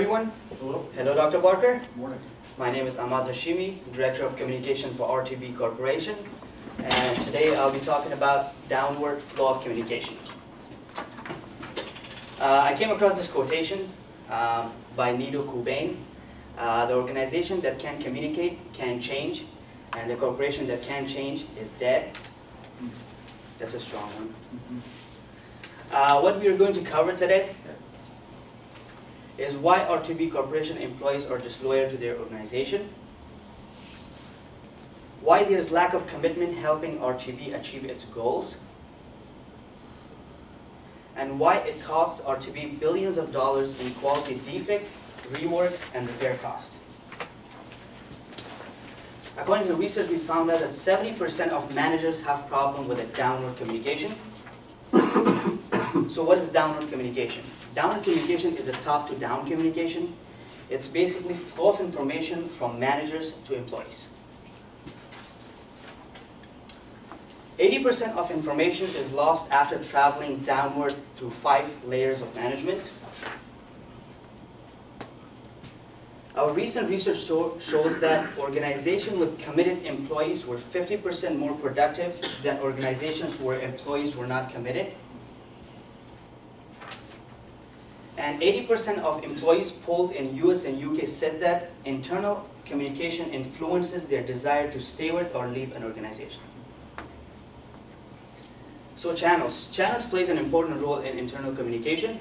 everyone. Hello. Hello, Dr. Barker. Good morning. My name is Ahmad Hashimi, Director of Communication for RTB Corporation. And today I'll be talking about downward flow of communication. I came across this quotation by Nido Qubein. The organization that can communicate can change, and the corporation that can change is dead. That's a strong one. What we are going to cover today is why RTB Corporation employees are disloyal to their organization, why there's lack of commitment helping RTB achieve its goals, and why it costs RTB billions of dollars in quality defect, rework, and repair cost. According to research, we found out that 70% of managers have problem with a downward communication. So what is downward communication? Downward communication is a top-to-down communication. It's basically flow of information from managers to employees. 80% of information is lost after traveling downward through 5 layers of management. Our recent research shows that organizations with committed employees were 50% more productive than organizations where employees were not committed. And 80% of employees polled in US and UK said that internal communication influences their desire to stay with or leave an organization. So channels. Channels plays an important role in internal communication.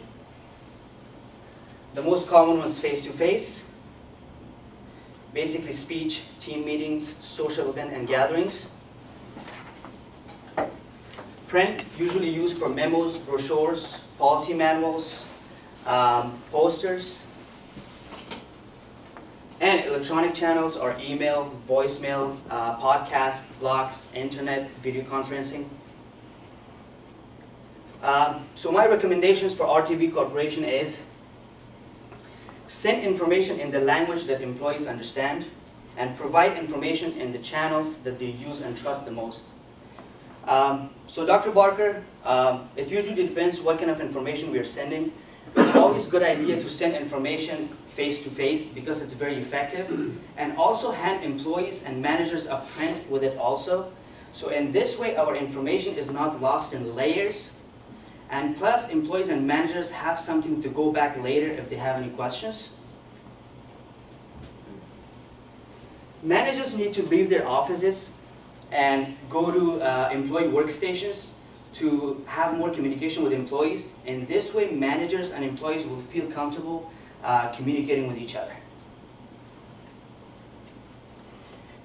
The most common one is face-to-face. Basically speech, team meetings, social event and gatherings. Print, usually used for memos, brochures, policy manuals, posters. And electronic channels are email, voicemail, podcast, blogs, internet, video conferencing. So my recommendations for RTB Corporation is send information in the language that employees understand and provide information in the channels that they use and trust the most. So Dr. Barker, it usually depends what kind of information we are sending. It's always a good idea to send information face-to-face because it's very effective, and also hand employees and managers a print with it also. So in this way, our information is not lost in layers, and plus employees and managers have something to go back later if they have any questions. Managers need to leave their offices and go to employee workstations to have more communication with employees. In this way, managers and employees will feel comfortable communicating with each other.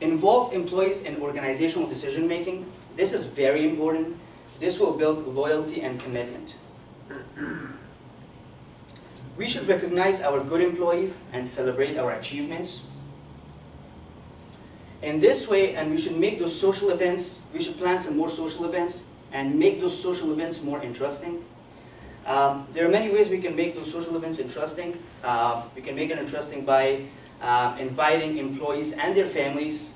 Involve employees in organizational decision making. This is very important. This will build loyalty and commitment. We should recognize our good employees and celebrate our achievements. In this way, and we should make those social events, we should plan some more social events and make those social events more interesting. There are many ways we can make those social events interesting. We can make it interesting by inviting employees and their families.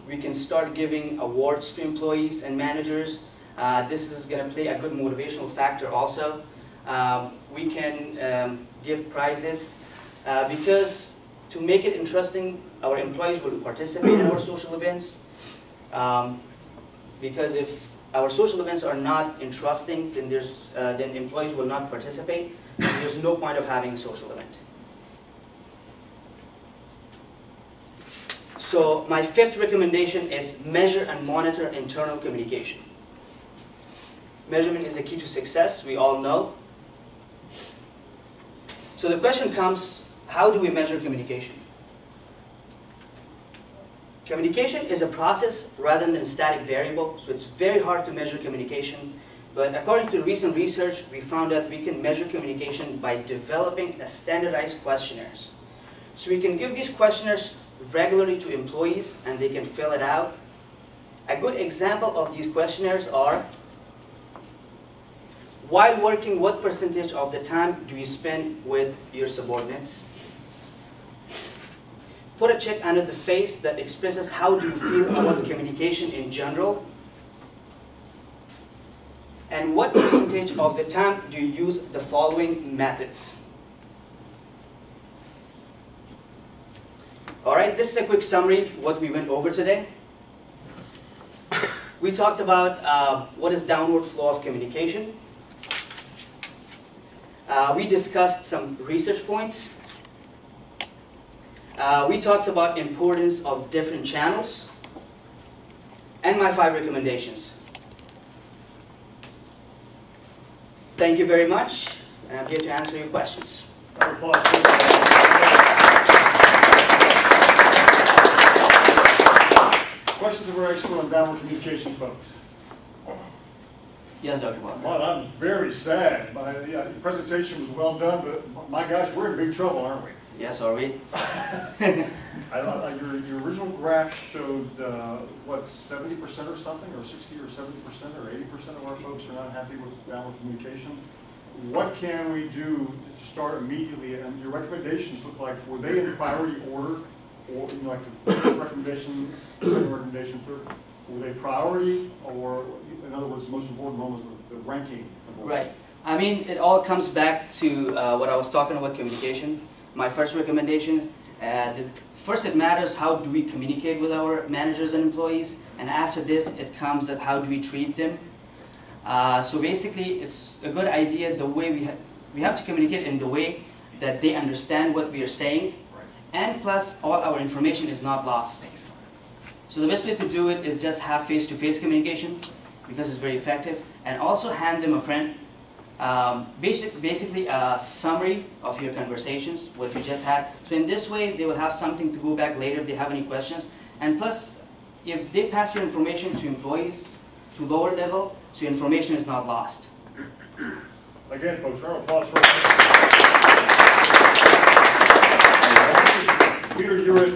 We can start giving awards to employees and managers. This is going to play a good motivational factor also. We can give prizes because to make it interesting, our employees will participate in our social events. Because if our social events are not interesting, then employees will not participate. There's no point of having a social event. So my 5th recommendation is measure and monitor internal communication. Measurement is the key to success, we all know. So the question comes, how do we measure communication? Communication is a process rather than a static variable, so it's very hard to measure communication. But according to recent research, we found that we can measure communication by developing a standardized questionnaires. So we can give these questionnaires regularly to employees and they can fill it out. A good example of these questionnaires are, while working, what percentage of the time do you spend with your subordinates? Put a check under the face that expresses how do you feel about communication in general. And what percentage of the time do you use the following methods? All right, this is a quick summary of what we went over today. We talked about what is downward flow of communication. We discussed some research points. We talked about importance of different channels. And my 5 recommendations. Thank you very much, and I'm here to answer your questions. Questions of our expert on downward communication, folks. Yes, Dr. Walker. Well, I'm very sad. Your presentation was well done, but my gosh, we're in big trouble, aren't we? Yes, are we? Your original graph showed, what, 70% or something, or 60 or 70% or 80% of our folks are not happy with downward communication. What can we do to start immediately? And your recommendations look like, were they in priority order? Or like the first recommendation, second recommendation, third? Were they priority, or in other words, the most important one was the ranking? Right. I mean, it all comes back to what I was talking about, communication. My first recommendation, first it matters how do we communicate with our managers and employees, and after this it comes that how do we treat them. So basically it's a good idea the way we have to communicate in the way that they understand what we are saying, and plus all our information is not lost. So the best way to do it is just have face-to-face communication because it's very effective, and also hand them a print. Basically a summary of your conversations, what you just had. So in this way, they will have something to go back later if they have any questions. And plus, if they pass your information to employees to lower level, so your information is not lost. Again, folks, round of applause for Peter, you're